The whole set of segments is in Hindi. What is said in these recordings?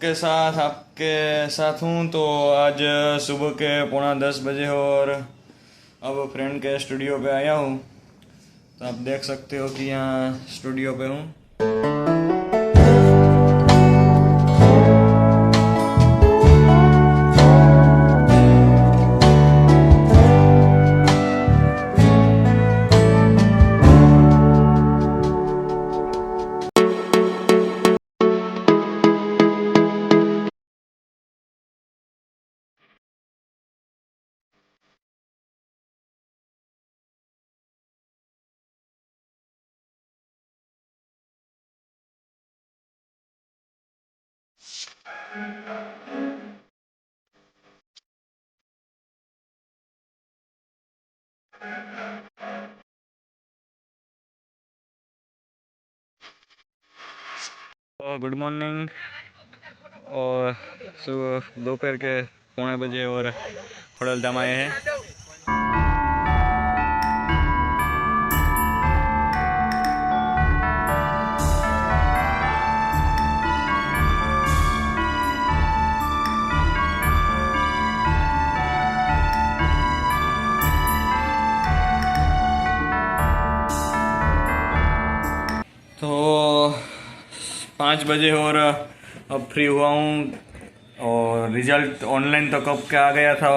के साथ आपके साथ हूँ। तो आज सुबह के 9:45 और अब फ्रेंड के स्टूडियो पे आया हूँ। तो आप देख सकते हो कि यहाँ स्टूडियो पे हूँ। तो गुड मॉर्निंग। और सुबह दोपहर के 9:45 और खोडलधाम आए हैं। तो 5 बजे और अब फ्री हुआ हूँ। और रिजल्ट ऑनलाइन तो कब के आ गया था।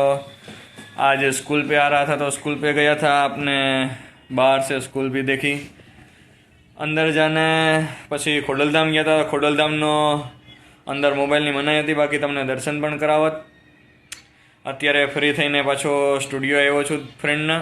आज स्कूल पे आ रहा था तो स्कूल पे गया था, आपने बाहर से स्कूल भी देखी। અંદર જાને પછી ખોડલધામ ગયા હતા। ખોડલધામનો અંદર મોબાઈલની મનાઈ હતી, બાકી તમને દર્શન પણ કરાવત। અત્યારે ફ્રી થઈને પાછો સ્ટુડિયો આવ્યો છું ફ્રેન્ડના।